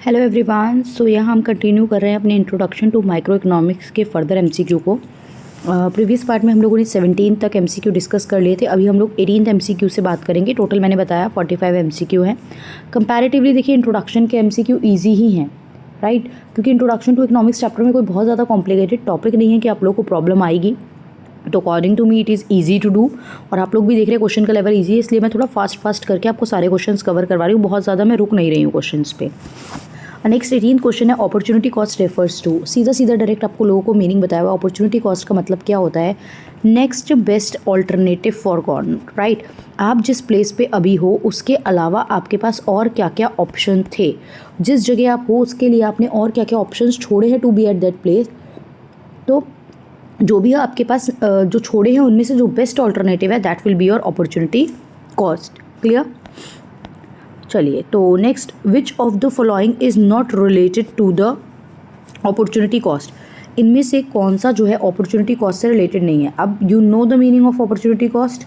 Hello everyone. सो यहाँ हम continue कर रहे हैं अपने इंट्रोडक्शन टू माइक्रो इकोनॉमिक्स के फर्दर एमसीक्यू को। प्रीवियस पार्ट में हम लोगों ने 17 तक एमसीक्यू डिस्कस कर लिए थे। अभी हम लोग 18th एमसीक्यू से बात करेंगे। टोटल मैंने बताया 45 एमसीक्यू हैं। कंपैरेटिवली देखिए इंट्रोडक्शन के एमसीक्यू ईजी ही हैं, राइट, क्योंकि इंट्रोडक्शन टू इकोनॉमिक्स चैप्टर में कोई बहुत ज़्यादा कॉम्प्लिकेटेड टॉपिक नहीं है कि आप लोग को प्रॉब्लम आएगी। तो according to me it is easy to do. और आप लोग भी देख रहे हैं क्वेश्चन का लेवल ईजी है, इसलिए मैं थोड़ा फास्ट करके आपको सारे क्वेश्चंस कवर करवा रही हूँ। बहुत ज़्यादा मैं रुक नहीं रही हूँ क्वेश्चंस पे। नेक्स्ट 18 क्वेश्चन है अपॉर्चुनिटी कॉस्ट रेफर्स टू। सीधा डायरेक्ट आपको लोगों को मीनिंग बताया हुआ। अपॉर्चुनिटी कॉस्ट का मतलब क्या होता है? Next best alternative for gone, right. आप जिस प्लेस पे अभी हो उसके अलावा आपके पास और क्या क्या ऑप्शन थे, जिस जगह आप हो उसके लिए आपने और क्या क्या ऑप्शन छोड़े हैं to be at that place. तो जो भी आपके पास जो छोड़े हैं उनमें से जो बेस्ट ऑल्टरनेटिव है that will be your opportunity cost. Clear? चलिए, तो next, which of the following is not related to the opportunity cost. इनमें से कौन सा जो है अपॉर्चुनिटी कॉस्ट से रिलेटेड नहीं है? अब you know the meaning of opportunity cost,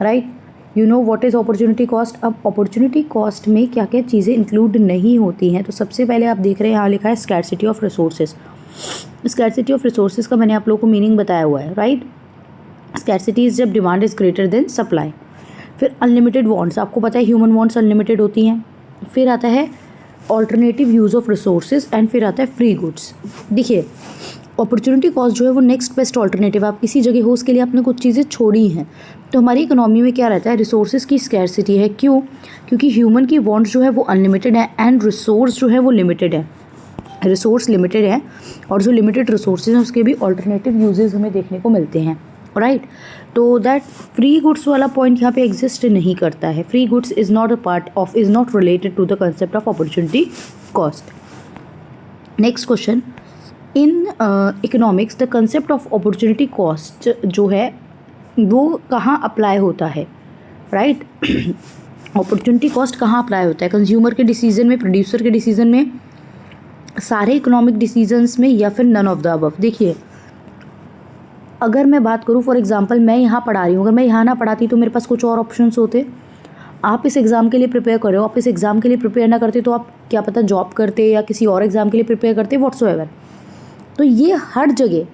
right, you know what is opportunity cost. अब अपॉर्चुनिटी कॉस्ट में क्या क्या चीज़ें इंक्लूड नहीं होती हैं? तो सबसे पहले आप देख रहे हैं यहाँ लिखा है scarcity of resources. Scarcity of resources का मैंने आप लोगों को मीनिंग बताया हुआ है, राइट। स्कैरसिटी इज जब demand is greater than supply. फिर अनलिमिटेड वांट्स, आपको पता है ह्यूमन वांट्स अनलिमिटेड होती हैं। फिर आता है alternative use of resources and फिर आता है फ्री गुड्स। देखिए अपॉर्चुनिटी कॉस्ट जो है वो नेक्स्ट बेस्ट ऑल्टरनेटिव। आप किसी जगह हो उसके लिए आपने कुछ चीज़ें छोड़ी हैं। तो हमारी इकोनॉमी में क्या रहता है? रिसोर्सेज की स्कैरसिटी है। क्यों? क्योंकि ह्यूमन की वांट्स जो है वो अनलिमिटेड है एंड रिसोर्स जो है वो लिमिटेड है। रिसोर्स लिमिटेड है और जो लिमिटेड रिसोर्सेज हैं उसके भी ऑल्टरनेटिव यूजेस हमें देखने को मिलते हैं, राइट। तो दैट फ्री गुड्स वाला पॉइंट यहाँ पे एग्जिस्ट नहीं करता है। Free goods is not a part of, is not related to the concept of opportunity cost. Next question, in economics the concept of opportunity cost जो है वो कहाँ अप्लाई होता है, राइट। अपॉर्चुनिटी कॉस्ट कहाँ अप्लाई होता है? कंज्यूमर के डिसीजन में, प्रोड्यूसर के डिसीजन में, सारे इकोनॉमिक डिसीजंस में, या फिर नन ऑफ द अबव। देखिए अगर मैं बात करूँ फॉर एग्जांपल, मैं यहाँ पढ़ा रही हूँ, अगर मैं यहाँ ना पढ़ाती तो मेरे पास कुछ और ऑप्शंस होते। आप इस एग्ज़ाम के लिए प्रिपेयर कर रहे हो, आप इस एग्ज़ाम के लिए प्रिपेयर ना करते तो आप क्या पता जॉब करते या किसी और एग्ज़ाम के लिए प्रिपेयर करते, व्हाट्सोएवर। तो ये हर जगह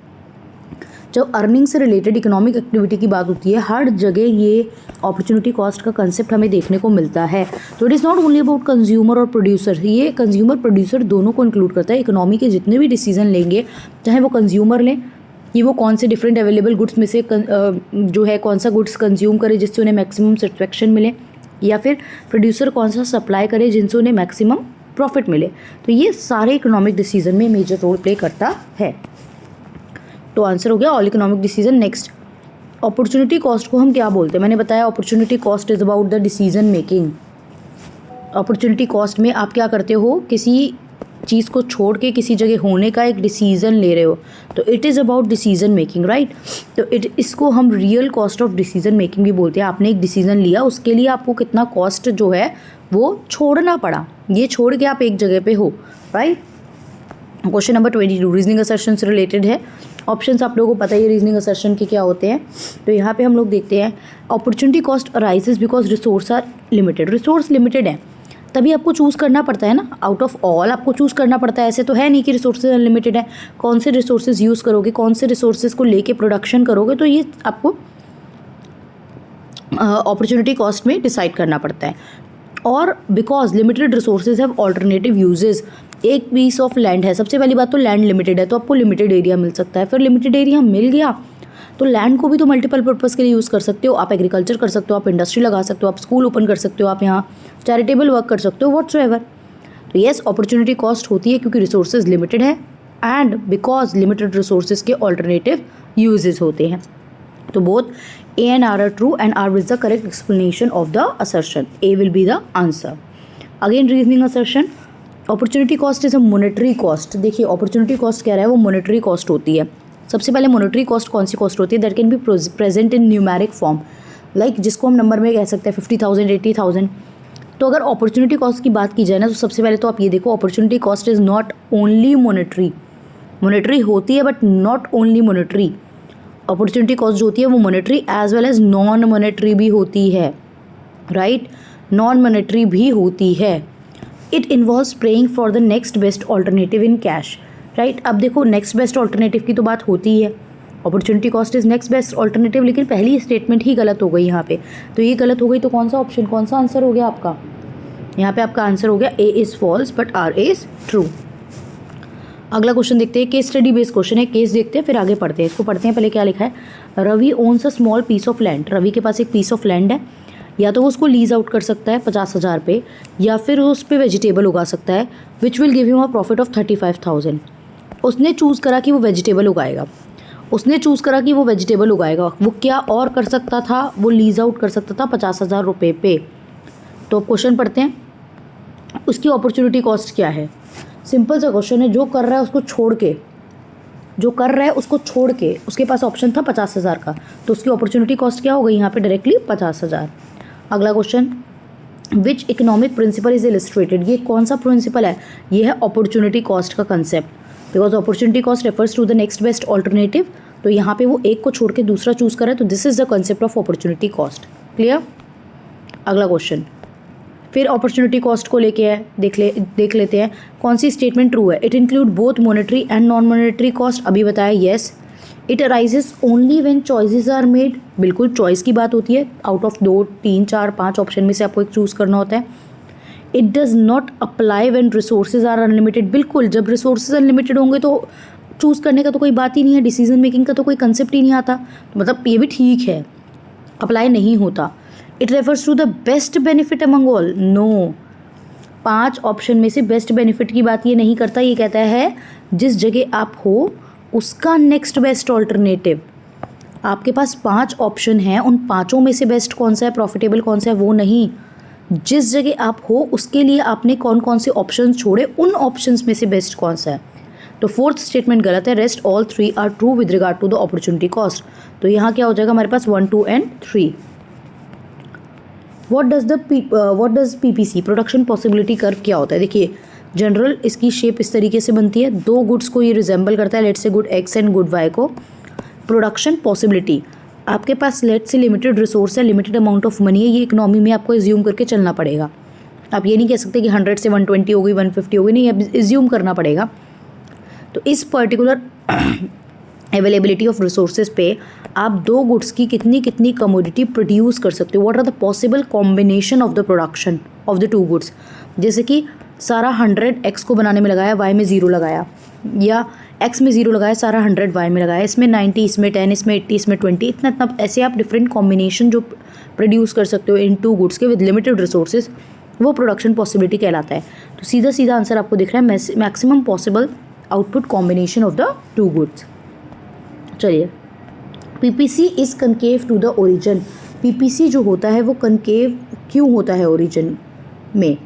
जब अर्निंग से रिलेटेड इकोनॉमिक एक्टिविटी की बात होती है, हर जगह ये अपॉर्चुनिटी कॉस्ट का कंसेप्ट हमें देखने को मिलता है। तो it is not only about consumer और प्रोड्यूसर, ये कंज्यूमर प्रोड्यूसर दोनों को इंक्लूड करता है। इकोनॉमी के जितने भी डिसीजन लेंगे, चाहे वो कंज्यूमर लें कि वो कौन से डिफरेंट अवेलेबल गुड्स में से जो है कौन सा गुड्स कंज्यूम करे जिससे उन्हें मैक्सिमम सेटिस्फेक्शन मिले, या फिर प्रोड्यूसर कौन सा सप्लाई करे जिनसे उन्हें मैक्सिमम प्रॉफिट मिले। तो ये सारे इकोनॉमिक डिसीजन में मेजर रोल प्ले करता है। तो आंसर हो गया all economic decision. Next, opportunity cost को हम क्या बोलते हैं? मैंने बताया opportunity cost is about the decision making. Opportunity cost में आप क्या करते हो? किसी चीज़ को छोड़ के किसी जगह होने का एक डिसीजन ले रहे हो, तो it is about decision making, right. तो इसको हम real cost of decision making भी बोलते हैं। आपने एक डिसीजन लिया, उसके लिए आपको कितना कॉस्ट जो है वो छोड़ना पड़ा, ये छोड़ के आप एक जगह पे हो, right. Question number 22 reasoning assertion से रिलेटेड है। ऑप्शंस आप लोगों को पता ही है रीजनिंग असर्शन के क्या होते हैं। तो यहाँ पे हम लोग देखते हैं opportunity cost arises because resource are limited. Resource limited है तभी आपको चूज़ करना पड़ता है ना, आउट ऑफ ऑल आपको चूज़ करना पड़ता है। ऐसे तो है नहीं कि रिसोर्सेज अनलिमिटेड है। कौन से रिसोर्सेज यूज़ करोगे, कौन से रिसोर्सेज को लेके प्रोडक्शन करोगे, तो ये आपको अपॉर्चुनिटी कॉस्ट में डिसाइड करना पड़ता है। और because limited resources have alternative uses. एक पीस ऑफ लैंड है, सबसे पहली बात तो लैंड लिमिटेड है, तो आपको लिमिटेड एरिया मिल सकता है। फिर लिमिटेड एरिया मिल गया तो लैंड को भी तो मल्टीपल पर्पज़ के लिए यूज़ कर सकते हो। आप एग्रीकल्चर कर सकते हो, आप इंडस्ट्री लगा सकते हो, आप स्कूल ओपन कर सकते हो, आप यहाँ चैरिटेबल वर्क कर सकते हो, व्हाट्सएवर। तो येस, अपॉर्चुनिटी कॉस्ट होती है क्योंकि रिसोर्सेज लिमिटेड है एंड बिकॉज लिमिटेड रिसोर्सेज के ऑल्टरनेटिव यूजेज होते हैं। तो both A and R true and R is the correct explanation of the assertion. A will be the answer. Again reasoning assertion, opportunity cost is a monetary cost. देखिए opportunity cost कह रहा है वो monetary cost होती है। सबसे पहले monetary cost कौन सी कॉस्ट होती है? That can be present in numeric form, like जिसको हम नंबर में कह सकते हैं 50,000, 80,000। तो अगर अपॉर्चुनिटी कॉस्ट की बात की जाए ना, तो सबसे पहले तो आप ये देखो opportunity cost is not only monetary. Monetary होती है but not only monetary. Opportunity cost जो होती है वो monetary as well as non monetary भी होती है, राइट। नॉन मॉनेटरी भी होती है। It involves praying for the next best alternative in cash, right. अब देखो नेक्स्ट बेस्ट ऑल्टरनेटिव की तो बात होती ही है, opportunity cost is next best alternative, लेकिन पहली स्टेटमेंट ही गलत हो गई यहाँ पे, तो ये गलत हो गई, तो कौन सा ऑप्शन, कौन सा आंसर हो गया आपका, यहाँ पे आपका आंसर हो गया A is false but R is true. अगला क्वेश्चन देखते हैं, केस स्टडी बेस्ड क्वेश्चन है, केस देखते हैं फिर आगे पढ़ते हैं। इसको पढ़ते हैं, पहले क्या लिखा है, Ravi owns a small piece of land, Ravi के पास एक पीस ऑफ लैंड है, या तो वो उसको लीज आउट कर सकता है 50,000 पे, या फिर वो उस पर वेजिटेबल उगा सकता है, which will give him a profit of 35,000। उसने चूज़ करा कि वो वेजिटेबल उगाएगा, उसने चूज़ करा कि वो वेजिटेबल उगाएगा, वो क्या और कर सकता था, वो लीज आउट कर सकता था 50,000 रुपये पे। तो अब क्वेश्चन पढ़ते हैं, उसकी अपॉर्चुनिटी कॉस्ट क्या है। सिंपल सा क्वेश्चन है, जो कर रहा है उसको छोड़ के, जो कर रहा है उसको छोड़ के उसके पास ऑप्शन था 50,000 का, तो उसकी अपॉर्चुनिटी कॉस्ट क्या हो गई यहाँ पे डायरेक्टली 50,000। अगला question, which economic principle is illustrated, ये कौन सा प्रिंसिपल है, ये है अपॉर्चुनिटी कॉस्ट का concept, because opportunity cost refers to the next best alternative, तो यहाँ पे वो एक को छोड़ के दूसरा चूज कर रहा है, तो this is the concept of opportunity cost. Clear. अगला क्वेश्चन, फिर अपॉर्चुनिटी कॉस्ट को लेके है, देख लेते हैं कौन सी स्टेटमेंट ट्रू है। It include both monetary and non monetary cost, अभी बताया yes. It arises only when choices are made, बिल्कुल चॉइस की बात होती है, आउट ऑफ 2, 3, 4, 5 ऑप्शन में से आपको एक चूज़ करना होता है। It does not apply when resources are unlimited, बिल्कुल जब रिसोर्सेज अनलिमिटेड होंगे तो चूज़ करने का तो कोई बात ही नहीं है, डिसीजन मेकिंग का तो कोई कंसेप्ट ही नहीं आता, मतलब ये भी ठीक है, अप्लाई नहीं होता। It refers to the best benefit among all, no, 5 option में से बेस्ट बेनिफिट की बात ये नहीं करता, ये कहता है जिस जगह आप हो उसका नेक्स्ट बेस्ट ऑल्टरनेटिव। आपके पास 5 ऑप्शन हैं, उन 5 में से बेस्ट कौन सा है, प्रॉफिटेबल कौन सा है, वो नहीं, जिस जगह आप हो उसके लिए आपने कौन कौन से ऑप्शन छोड़े, उन ऑप्शंस में से बेस्ट कौन सा है। तो 4th स्टेटमेंट गलत है, rest all 3 are true with regard to the opportunity cost. तो यहाँ क्या हो जाएगा हमारे पास 1, 2 and 3। What does PPC, production possibility curve क्या होता है। देखिए जनरल इसकी शेप इस तरीके से बनती है, 2 गुड्स को ये रिजेंबल करता है, let's say good X and good Y को। प्रोडक्शन पॉसिबिलिटी, आपके पास लेट्स से लिमिटेड रिसोर्स है, लिमिटेड अमाउंट ऑफ मनी है, ये इकोनॉमी में आपको एज्यूम करके चलना पड़ेगा। आप ये नहीं कह सकते कि 100 से 120 हो गई, 150 हो गई, नहीं, अब एज्यूम करना पड़ेगा। तो इस पर्टिकुलर अवेलेबिलिटी ऑफ रिसोर्सेज पे आप 2 गुड्स की कितनी कितनी कमोडिटी प्रोड्यूस कर सकते हो, what are the possible combination of the production of the 2 goods. जैसे कि सारा 100 एक्स को बनाने में लगाया, वाई में 0 लगाया, या एक्स में 0 लगाया, सारा 100 वाई में लगाया, इसमें 90, इसमें 10, इसमें 80, इसमें 20, इतना इतना, ऐसे आप डिफरेंट कॉम्बिनेशन जो प्रोड्यूस कर सकते हो इन 2 गुड्स के विद लिमिटेड रिसोर्सेज, वो प्रोडक्शन पॉसिबिलिटी कहलाता है। तो सीधा सीधा आंसर आपको दिख रहा है, maximum possible output combination of the 2 goods. चलिए, PPC is concave to the origin, PPC जो होता है वो कनकेव क्यों होता है ओरिजिन में,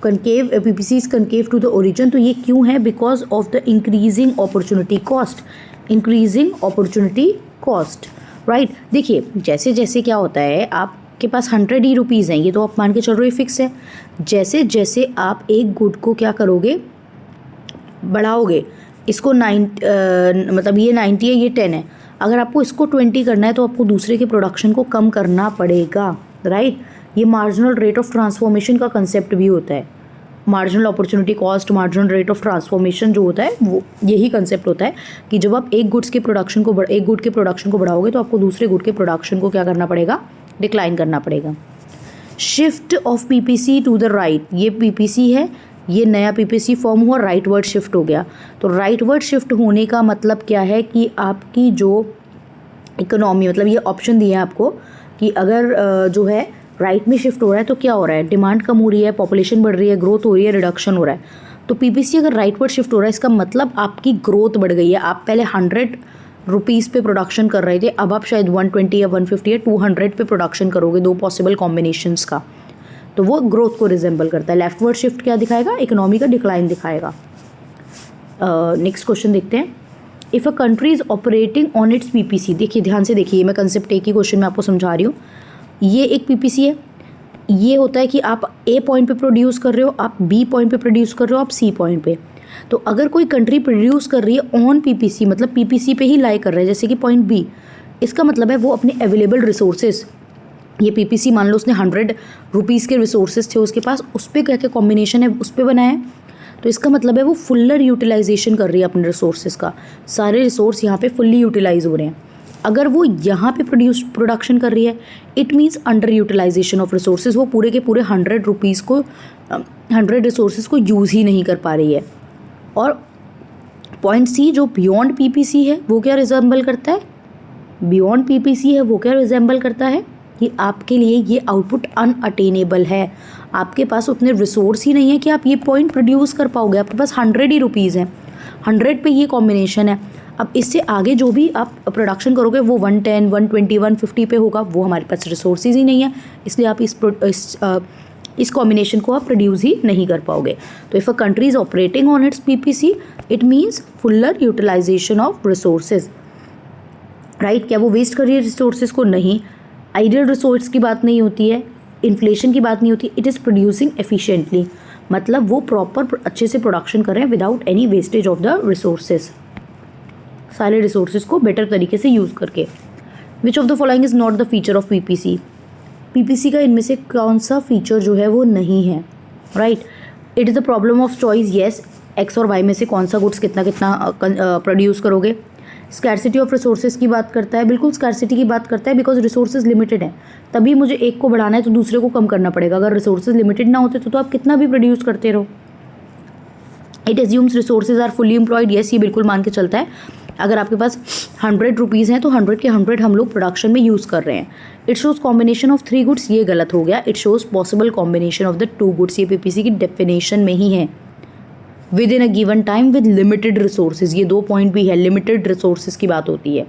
concave, PPC is concave to the origin, तो ये क्यों है, because of the increasing opportunity cost, increasing opportunity cost, right. देखिए जैसे जैसे क्या होता है, आपके पास 100 ही रुपीज़ हैं, ये तो आप मान के चल रहे हो फिक्स है, जैसे जैसे आप एक गुड को क्या करोगे, बढ़ाओगे, इसको 9 मतलब ये 90 है, ये 10 है, अगर आपको इसको 20 करना है तो आपको दूसरे के प्रोडक्शन को कम करना पड़ेगा, राइट। ये मार्जिनल रेट ऑफ ट्रांसफॉर्मेशन का कंसेप्ट भी होता है, marginal opportunity cost, marginal rate of transformation जो होता है वो यही कंसेप्ट होता है कि जब आप एक गुड के प्रोडक्शन को बढ़ाओगे तो आपको दूसरे गुड के प्रोडक्शन को क्या करना पड़ेगा, डिक्लाइन करना पड़ेगा। Shift of PPC to the right, ये पीपीसी है, ये नया पीपीसी फॉर्म हुआ, राइट वर्ड शिफ्ट हो गया। तो राइट वर्ड शिफ्ट होने का मतलब क्या है कि आपकी जो इकोनॉमी, मतलब ये ऑप्शन दिए हैं आपको कि अगर जो है राइट में शिफ्ट हो रहा है तो क्या हो रहा है, डिमांड कम हो रही है, पॉपुलेशन बढ़ रही है, ग्रोथ हो रही है, रिडक्शन हो रहा है। तो पीपीसी अगर राइट वर्ड शिफ्ट हो रहा है इसका मतलब आपकी ग्रोथ बढ़ गई है। आप पहले 100 रुपीज़ पे प्रोडक्शन कर रहे थे, अब आप शायद 120 या 150 या 200 पे प्रोडक्शन करोगे, 2 पॉसिबल कॉम्बिनेशंस का, तो वो ग्रोथ को रिजेंबल करता है। लेफ्ट वर्ड शिफ्ट क्या दिखाएगा, इकोनॉमी का डिक्लाइन दिखाएगा। नेक्स्ट क्वेश्चन देखते हैं, if a country is operating on its PPC, देखिए ध्यान से देखिए, मैं कंसेप्ट एक ही क्वेश्चन में आपको समझा रही हूँ। ये एक पीपीसी है, ये होता है कि आप ए पॉइंट पे प्रोड्यूस कर रहे हो, आप बी पॉइंट पे प्रोड्यूस कर रहे हो, आप सी पॉइंट पे। तो अगर कोई कंट्री प्रोड्यूस कर रही है ऑन पीपीसी, मतलब पीपीसी पे ही लाई कर रहा है, जैसे कि पॉइंट बी, इसका मतलब है वो अपने अवेलेबल रिसोर्सेज ये पीपीसी मान लो उसने 100 रुपीज़ के रिसोर्सेज थे उसके पास, उस पर क्या क्या कॉम्बिनेशन है उस पर बनाया है। तो इसका मतलब है वो फुल्लर यूटिलाइजेशन कर रही है अपने रिसोर्सेज का, सारे रिसोर्स यहाँ पे फुल्ली यूटिलाइज हो रहे हैं। अगर वो यहाँ पे प्रोडक्शन कर रही है, it means under utilisation of resources, वो पूरे के पूरे 100 रुपीज़ को 100 रिसोर्सेज को यूज़ ही नहीं कर पा रही है। और पॉइंट सी जो बियॉन्ड पीपीसी है वो क्या रिजेंबल करता है, बियॉन्ड पीपीसी है वो क्या रिजेंबल करता है कि आपके लिए ये आउटपुट अनअटेनेबल है, आपके पास उतने रिसोर्स ही नहीं है कि आप ये पॉइंट प्रोड्यूस कर पाओगे। आपके पास 100 ही रुपीज़ हैं, 100 पे ये कॉम्बिनेशन है। अब इससे आगे जो भी आप प्रोडक्शन करोगे वो 110, 120, 150 पे होगा, वो हमारे पास रिसोर्सेज ही नहीं है, इसलिए आप इस कॉम्बिनेशन को आप प्रोड्यूस ही नहीं कर पाओगे। तो if a country is operating on its PPC it means fuller utilisation of resources, right. क्या वो वेस्ट कर रही है रिसोर्सेज को? नहीं। आइडियल रिसोर्स की बात नहीं होती है, इन्फ्लेशन की बात नहीं होती, इट इज़ प्रोड्यूसिंग एफिशिएंटली, मतलब वो प्रॉपर अच्छे से प्रोडक्शन कर रहे हैं without any wastage of the resources, सारे रिसोर्सेज को बेटर तरीके से यूज़ करके। विच of the following is not the feature of PPC, PPC का इनमें से कौन सा फीचर जो है वो नहीं है, right. It is the problem of choice, yes, x और वाई में से कौन सा गुड्स कितना कितना प्रोड्यूस करोगे। स्कैरसिटी ऑफ रिसोर्सेज की बात करता है, बिल्कुल स्कैरसिटी की बात करता है, बिकॉज रिसोर्सेज लिमिटेड है, तभी मुझे एक को बढ़ाना है तो दूसरे को कम करना पड़ेगा। अगर रिसोर्सेज लिमिटेड ना होते तो आप कितना भी प्रोड्यूस करते रहो। It assumes resources are fully employed, yes, ये बिल्कुल मान के चलता है। अगर आपके पास 100 रुपीज़ हैं तो 100 के 100 हम लोग प्रोडक्शन में यूज़ कर रहे हैं। It shows combination of 3 goods, ये गलत हो गया। It shows possible combination of the 2 goods, ये पीपीसी की डेफिनेशन में ही है। With in a given time with limited resources, ये 2 पॉइंट भी है, लिमिटेड रिसोर्सेज की बात होती है।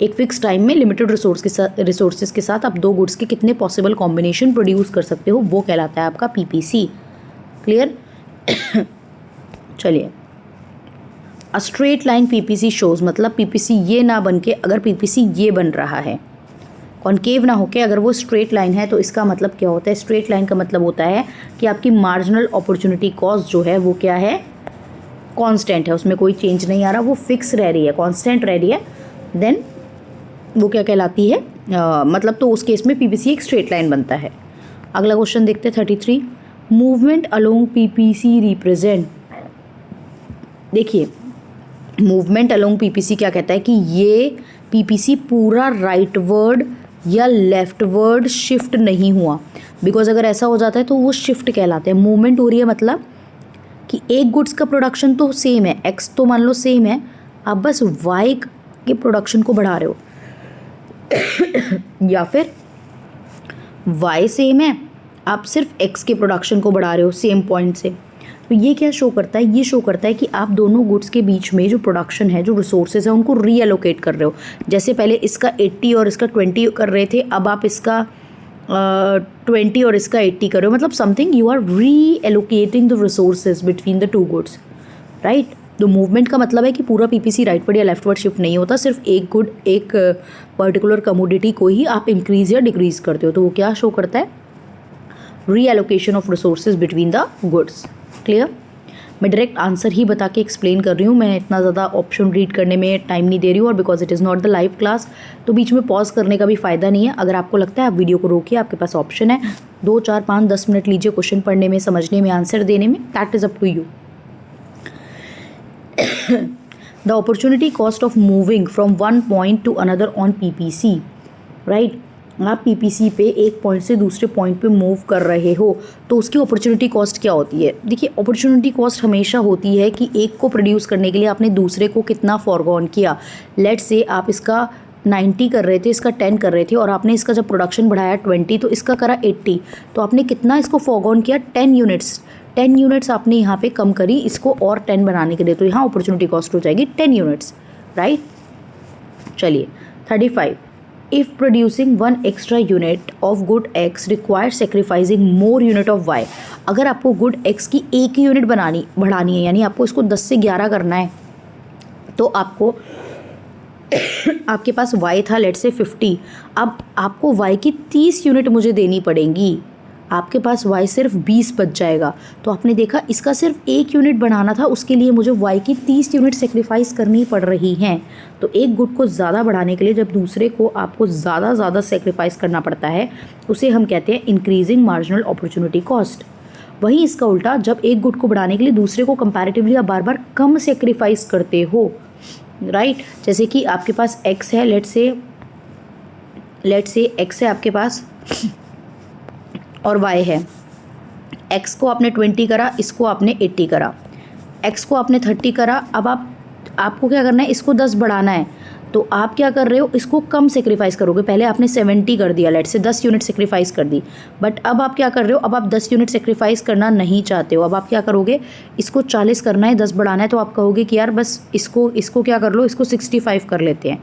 एक फिक्स टाइम में लिमिटेड रिसोर्सेज के साथ आप 2 गुड्स के कितने पॉसिबल कॉम्बिनेशन प्रोड्यूस कर सकते हो, वो कहलाता है आपका पीपीसी। क्लियर? चलिए, a straight line PPC shows, मतलब पीपीसी ये ना बन के अगर पीपीसी ये बन रहा है, कॉनकेव ना होके अगर वो स्ट्रेट लाइन है, तो इसका मतलब क्या होता है? स्ट्रेट लाइन का मतलब होता है कि आपकी मार्जिनल अपॉर्चुनिटी कॉस्ट जो है वो क्या है? कांस्टेंट है, उसमें कोई चेंज नहीं आ रहा, वो फिक्स रह रही है, कांस्टेंट रह रही है। देन वो क्या कहलाती है? मतलब तो उस केस में पीपीसी एक स्ट्रेट लाइन बनता है। अगला क्वेश्चन देखते हैं 33, मूवमेंट अलोंग पीपीसी रिप्रेजेंट। देखिए, मूवमेंट अलोंग पीपीसी क्या कहता है कि ये पीपीसी पूरा राइटवर्ड या लेफ्टवर्ड शिफ्ट नहीं हुआ, बिकॉज अगर ऐसा हो जाता है तो वो शिफ्ट कहलाते हैं। मूवमेंट हो रही है मतलब कि एक गुड्स का प्रोडक्शन तो सेम है, एक्स तो मान लो सेम है, आप बस वाई के प्रोडक्शन को बढ़ा रहे हो या फिर वाई सेम है, आप सिर्फ एक्स के प्रोडक्शन को बढ़ा रहे हो सेम पॉइंट से। तो ये क्या शो करता है? ये शो करता है कि आप दोनों गुड्स के बीच में जो प्रोडक्शन है, जो रिसोर्सेज है, उनको रीएलोकेट कर रहे हो। जैसे पहले इसका 80 और इसका 20 कर रहे थे, अब आप इसका 20 और इसका 80 कर रहे हो, मतलब something you are reallocating the resources between the 2 goods, right. तो मूवमेंट का मतलब है कि पूरा पीपीसी राइटवर्ड या लेफ्टवर्ड शिफ्ट नहीं होता, सिर्फ एक गुड, एक पर्टिकुलर कमोडिटी को ही आप इंक्रीज या डिक्रीज करते हो। तो वो क्या शो करता है? Reallocation of resources between the goods. Clear? मैं डायरेक्ट आंसर ही बता के एक्सप्लेन कर रही हूँ, मैं इतना ज़्यादा ऑप्शन रीड करने में टाइम नहीं दे रही हूँ, और because it is not the live class, तो बीच में पॉज करने का भी फ़ायदा नहीं है। अगर आपको लगता है आप वीडियो को रोकिए, आपके पास ऑप्शन है, 2, 4, 5, 10 मिनट लीजिए क्वेश्चन पढ़ने में, समझने में, आंसर देने में, that is up to you. The opportunity cost of moving from one point to another on PPC, right. आप पीपीसी पे एक पॉइंट से दूसरे पॉइंट पे मूव कर रहे हो तो उसकी अपॉर्चुनिटी कॉस्ट क्या होती है? देखिए, अपॉर्चुनिटी कॉस्ट हमेशा होती है कि एक को प्रोड्यूस करने के लिए आपने दूसरे को कितना फॉरगॉन किया। लेट्स से आप इसका 90 कर रहे थे, इसका 10 कर रहे थे, और आपने इसका जब प्रोडक्शन बढ़ाया 20 तो इसका करा 80, तो आपने कितना इसको फॉरगॉन किया? 10 यूनिट्स। 10 यूनिट्स आपने यहाँ पे कम करी इसको और 10 बनाने के लिए, तो यहाँ अपॉर्चुनिटी कॉस्ट हो जाएगी 10 यूनिट्स, राइट। चलिए 35, if producing 1 extra unit of good X requires sacrificing more unit of Y, अगर आपको good X की एक यूनिट बढ़ानी है, यानी आपको इसको 10 से 11 करना है, तो आपको आपके पास Y था लेट्स से 50, अब आपको Y की 30 यूनिट मुझे देनी पड़ेंगी, आपके पास y सिर्फ 20 बच जाएगा। तो आपने देखा इसका सिर्फ 1 यूनिट बढ़ाना था, उसके लिए मुझे y की 30 यूनिट सेक्रीफाइस करनी पड़ रही हैं। तो एक गुड को ज़्यादा बढ़ाने के लिए जब दूसरे को आपको ज़्यादा सेक्रीफाइस करना पड़ता है, उसे हम कहते हैं इंक्रीजिंग मार्जिनल अपॉर्चुनिटी कॉस्ट। वहीं इसका उल्टा, जब एक गुड को बढ़ाने के लिए दूसरे को कंपैरेटिवली आप बार बार कम सेक्रीफाइस करते हो, राइट। जैसे कि आपके पास x है, लेट्स से x है आपके पास और y है। x को आपने 20 करा, इसको आपने 80 करा। x को आपने 30 करा, अब आपको क्या करना है, इसको 10 बढ़ाना है। तो आप क्या कर रहे हो, इसको कम सेक्रीफाइस करोगे। पहले आपने 70 कर दिया, लेट से 10 यूनिट सेक्रीफाइस कर दी, बट अब आप क्या कर रहे हो, अब आप 10 यूनिट सेक्रीफाइस करना नहीं चाहते हो। अब आप क्या करोगे, इसको 40 करना है, 10 बढ़ाना है। तो आप कहोगे कि यार बस इसको क्या कर लो, इसको 65 कर लेते हैं,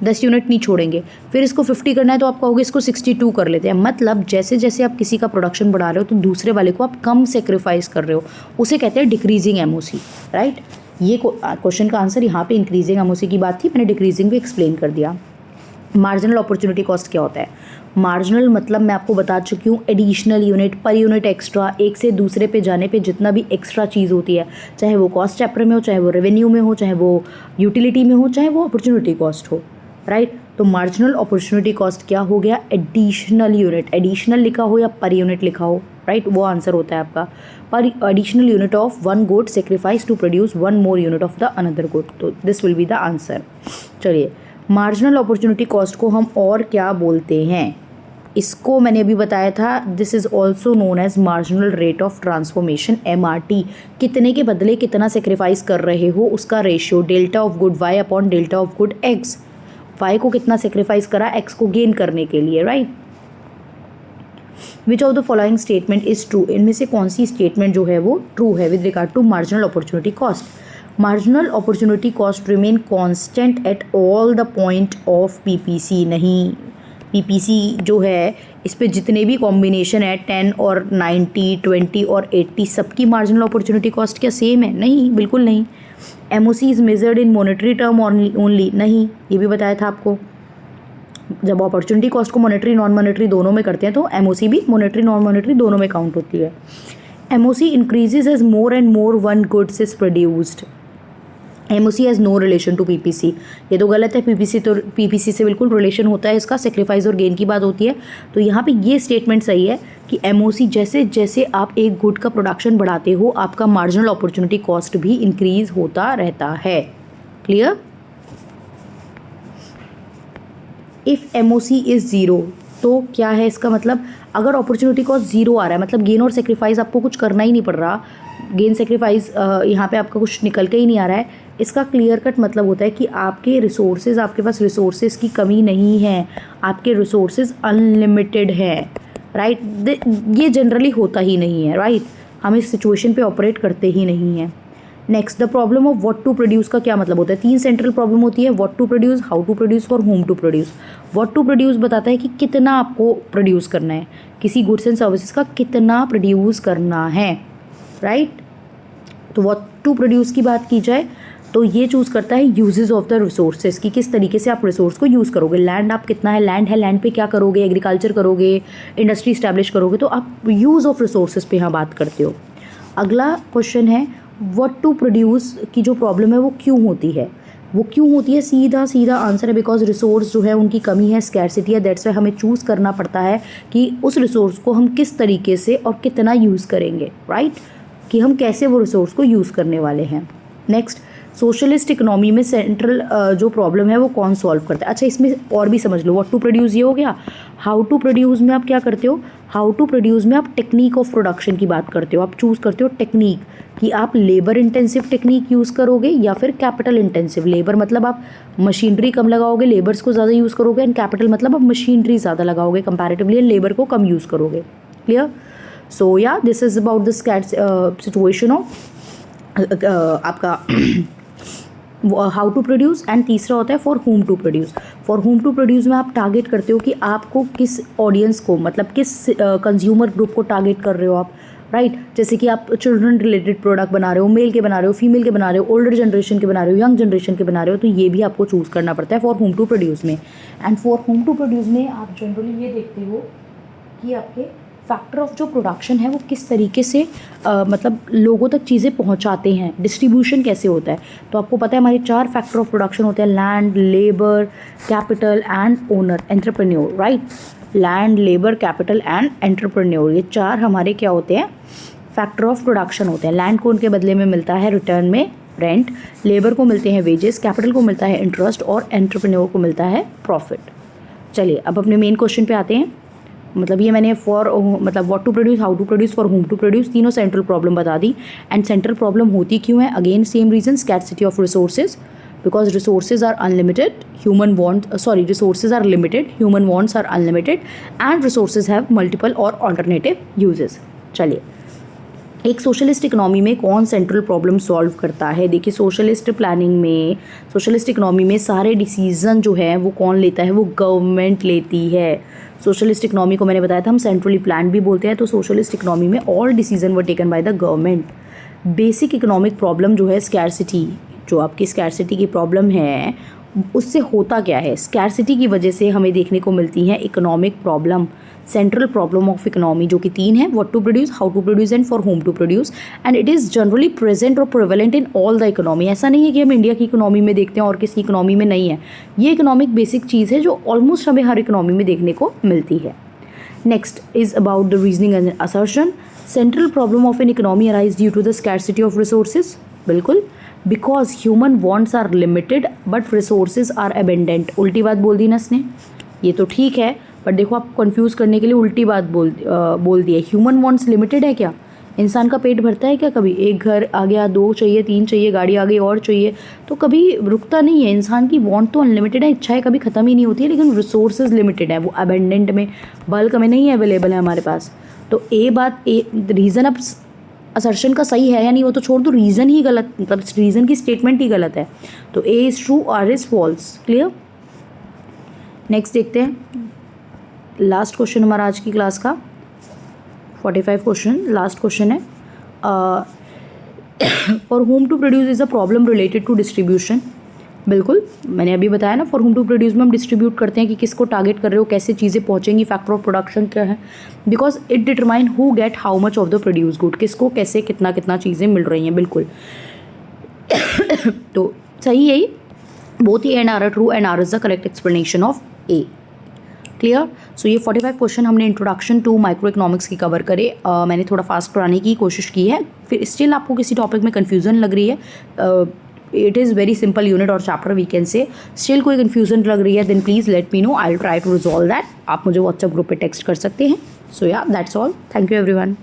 10 यूनिट नहीं छोड़ेंगे। फिर इसको 50 करना है, तो आप कहोगे इसको 62 कर लेते हैं। मतलब जैसे जैसे आप किसी का प्रोडक्शन बढ़ा रहे हो तो दूसरे वाले को आप कम सेक्रीफाइस कर रहे हो, उसे कहते हैं डिक्रीजिंग एमओसी, राइट। ये क्वेश्चन का आंसर यहाँ पे इंक्रीजिंग एमओसी की बात थी, मैंने डिक्रीजिंग भी एक्सप्लेन कर दिया। मार्जिनल अपॉर्चुनिटी कॉस्ट क्या होता है? मार्जिनल मतलब मैं आपको बता चुकी हूँ, additional unit, per unit extra, एक से दूसरे पे जाने पे जितना भी एक्स्ट्रा चीज़ होती है, चाहे वो कॉस्ट चैप्टर में हो, चाहे वो रेवेन्यू में हो, चाहे वो यूटिलिटी में हो, चाहे वो अपॉर्चुनिटी कॉस्ट हो, राइट। तो मार्जिनल अपॉर्चुनिटी कॉस्ट क्या हो गया, एडिशनल यूनिट, एडिशनल लिखा हो या पर यूनिट लिखा हो, राइट, वो आंसर होता है आपका। पर additional unit of one good sacrifice to produce one more unit of the another good, तो this will be the answer. चलिए, मार्जिनल अपॉर्चुनिटी कॉस्ट को हम और क्या बोलते हैं, इसको मैंने अभी बताया था, this is also known as marginal rate of transformation, MRT। कितने के बदले कितना सेक्रीफाइस कर रहे हो उसका ratio, delta of good y upon delta of good x। y को कितना सेक्रीफाइस करा x को गेन करने के लिए, right. Which of the following statement is true, इनमें से कौन सी स्टेटमेंट जो है वो ट्रू है with regard to marginal opportunity cost. Marginal opportunity cost remain constant at all the point of PPC। नहीं, PPC जो है इस पे जितने भी कॉम्बिनेशन है 10 और 90, 20 और 80, सबकी मार्जिनल अपॉर्चुनिटी कॉस्ट क्या सेम है? नहीं, बिल्कुल नहीं। MOC is measured in monetary term only, नहीं, ये भी बताया था आपको। जब अपॉर्चुनिटी कॉस्ट को मॉनेटरी नॉन मॉनेटरी दोनों में करते हैं तो MOC भी मॉनेटरी नॉन मॉनेटरी दोनों में काउंट होती है। MOC increases as more and more one goods is produced. MOC has no relation to PPC, ये तो गलत है। PPC से बिल्कुल रिलेशन होता है इसका, सेक्रीफाइस और गेन की बात होती है। तो यहाँ पे ये स्टेटमेंट सही है कि MOC जैसे जैसे आप एक गुड का प्रोडक्शन बढ़ाते हो, आपका मार्जिनल अपॉर्चुनिटी कॉस्ट भी इंक्रीज होता रहता है। Clear? If MOC is zero, तो क्या है इसका मतलब, अगर अपॉर्चुनिटी कॉस्ट ज़ीरो आ रहा है, मतलब गेन और सेक्रीफाइस आपको कुछ करना ही नहीं पड़ रहा, गेन सेक्रीफाइस यहाँ पे आपका कुछ निकल के ही नहीं आ रहा है, इसका क्लियर कट मतलब होता है कि आपके रिसोर्सेज, आपके पास रिसोर्सेज की कमी नहीं है, आपके रिसोर्सेज अनलिमिटेड हैं, राइट। ये जनरली होता ही नहीं है, राइट। हम इस सिचुएशन पे ऑपरेट करते ही नहीं हैं। Next, the problem of what to produce का क्या मतलब होता है? 3 सेंट्रल प्रॉब्लम होती है, what to produce, how to produce और whom to produce. What to produce बताता है कि कितना आपको प्रोड्यूस करना है, किसी गुड्स एंड सर्विसेज का कितना प्रोड्यूस करना है, राइट। तो व्हाट टू प्रोड्यूस की बात की जाए तो ये चूज़ करता है यूजेस ऑफ द रिसोर्सेज, की किस तरीके से आप रिसोर्स को यूज़ करोगे। लैंड आप कितना है, लैंड है, लैंड पे क्या करोगे, एग्रीकल्चर करोगे, इंडस्ट्री इस्टेब्लिश करोगे, तो आप यूज़ ऑफ रिसोर्सेज पे यहाँ बात करते हो। अगला क्वेश्चन है, व्हाट टू प्रोड्यूस की जो प्रॉब्लम है वो क्यों होती है? वो क्यों होती है, सीधा आंसर है बिकॉज रिसोर्स जो है उनकी कमी है, स्कैरसिटी है, दैट्स वाई हमें चूज़ करना पड़ता है कि उस रिसोर्स को हम किस तरीके से और कितना यूज़ करेंगे, राइट, कि हम कैसे वो रिसोर्स को यूज़ करने वाले हैं। नेक्स्ट, सोशलिस्ट इकोनॉमी में सेंट्रल जो प्रॉब्लम है वो कौन सॉल्व करता है? अच्छा, इसमें और भी समझ लो, व्हाट टू प्रोड्यूस ये हो गया। हाउ टू प्रोड्यूस में आप क्या करते हो, हाउ टू प्रोड्यूस में आप टेक्निक ऑफ प्रोडक्शन की बात करते हो, आप चूज़ करते हो टेक्निक, कि आप लेबर इंटेंसिव टेक्निक यूज़ करोगे या फिर कैपिटल इंटेंसिव। लेबर मतलब आप मशीनरी कम लगाओगे, लेबर्स को ज़्यादा यूज़ करोगे, एंड कैपिटल मतलब आप मशीनरी ज़्यादा लगाओगे कंपैरेटिवली, एंड लेबर को कम यूज़ करोगे। क्लियर? सो या this is about the situation of आपका हाउ टू प्रोड्यूस। एंड तीसरा होता है for whom to produce. For whom to produce में आप टारगेट करते हो कि आपको किस ऑडियंस को, मतलब किस कंज्यूमर ग्रुप को टारगेट कर रहे हो आप, राइट। जैसे कि आप चिल्ड्रन रिलेटेड प्रोडक्ट बना रहे हो, मेल के बना रहे हो, फीमेल के बना रहे हो, ओल्डर जनरेशन के बना रहे हो, यंग जनरेशन के बना रहे हो, तो ये भी आपको चूज़ करना पड़ता है फॉर होम टू प्रोड्यूस में। And for whom to produce में आप जनरली ये देखते हो कि आपके फैक्टर ऑफ जो प्रोडक्शन है वो किस तरीके से मतलब लोगों तक चीज़ें पहुंचाते हैं, डिस्ट्रीब्यूशन कैसे होता है। तो आपको पता है हमारे 4 फैक्टर ऑफ प्रोडक्शन होते हैं, land, labour, capital and owner, entrepreneur, right. Land, labour, capital and entrepreneur, ये 4 हमारे क्या होते हैं, फैक्टर ऑफ प्रोडक्शन होते हैं। लैंड को उनके बदले में मिलता है रिटर्न में रेंट, लेबर को मिलते हैं वेजेस, कैपिटल को मिलता है इंटरेस्ट और एंटरप्रेन्योर को मिलता है प्रॉफिट। चलिए अब अपने मेन क्वेश्चन पे आते हैं। मतलब ये मैंने मतलब what to produce, how to produce, for whom to produce, तीनों सेंट्रल प्रॉब्लम बता दी। एंड सेंट्रल प्रॉब्लम होती क्यों है, again same reason, scarcity of resources, because resources are unlimited, resources are limited, human wants are unlimited and resources have multiple और alternative uses. चलिए एक socialist economy में कौन सेंट्रल प्रॉब्लम सॉल्व करता है। देखिए सोशलिस्ट प्लानिंग में, सोशलिस्ट इकोनॉमी में सारे डिसीजन जो है वो कौन लेता है, वो गवर्नमेंट लेती है। सोशलिस्ट इकोनॉमी को मैंने बताया था हम सेंट्रली प्लान भी बोलते हैं। तो सोशलिस्ट इकोनॉमी में all decision were taken by the government. Basic economic problem जो है स्कैर्सिटी, जो आपकी स्कैर्सिटी की प्रॉब्लम है उससे होता क्या है, स्कैर्सिटी की वजह से हमें देखने को मिलती है economic problem, central problem of economy, जो कि 3 है, what to produce, how to produce and for whom to produce. And it is generally present और prevalent in all the economy. ऐसा नहीं है कि हम इंडिया की इकोनॉमी में देखते हैं और किसी इकोनॉमी में नहीं है। ये इकोनॉमिक बेसिक चीज़ है जो ऑलमोस्ट हमें हर इकोनॉमी में देखने को मिलती है। Next is about the reasoning and assertion. Central problem of an economy arise due to the scarcity of resources, बिल्कुल, because human wants are limited but resources are abundant. उल्टी बात बोल दी ना इसने, ये तो ठीक है बट देखो आप कंफ्यूज करने के लिए उल्टी बात बोल दी है। ह्यूमन वॉन्ट्स लिमिटेड है क्या, इंसान का पेट भरता है क्या कभी, एक घर आ गया, 2 चाहिए, 3 चाहिए, गाड़ी आ गई और चाहिए, तो कभी रुकता नहीं है। इंसान की वांट तो अनलिमिटेड है, इच्छाएं कभी ख़त्म ही नहीं होती है, लेकिन रिसोर्सेज लिमिटेड है, वो अबेंडेंट में, बल्क में नहीं अवेलेबल है हमारे पास। तो रीज़न अब असर्शन का सही है या नहीं वो तो छोड़ दो, रीज़न ही गलत, मतलब रीज़न की स्टेटमेंट ही गलत है। तो A is true, R is false. Clear. Next देखते हैं लास्ट क्वेश्चन हमारा आज की क्लास का, 45 क्वेश्चन, लास्ट क्वेश्चन है। For whom to produce is a problem related to distribution. बिल्कुल, मैंने अभी बताया ना, फॉर होम टू प्रोड्यूस में हम डिस्ट्रीब्यूट करते हैं कि किसको टारगेट कर रहे हो, कैसे चीज़ें पहुँचेंगी, फैक्टर ऑफ प्रोडक्शन क्या है, because it determine who get how much of the produce good, किसको कैसे कितना चीज़ें मिल रही हैं। बिल्कुल तो सही है, बोथ ही and R are true and R is the correct explanation of A. Clear. So ये 45 क्वेश्चन हमने इंट्रोडक्शन टू माइक्रो इकोनॉमिक्स की कवर करे। मैंने थोड़ा फास्ट कराने की कोशिश की है। फिर स्टिल आपको किसी टॉपिक में कन्फ्यूज़न लग रही है, it is very simple unit और chapter we can say, still कोई कन्फ्यूज़न लग रही है then please let me know, I will try to resolve that. आप मुझे व्हाट्सएप ग्रुप पे टेक्स्ट कर सकते हैं। सो या that's all, thank you everyone.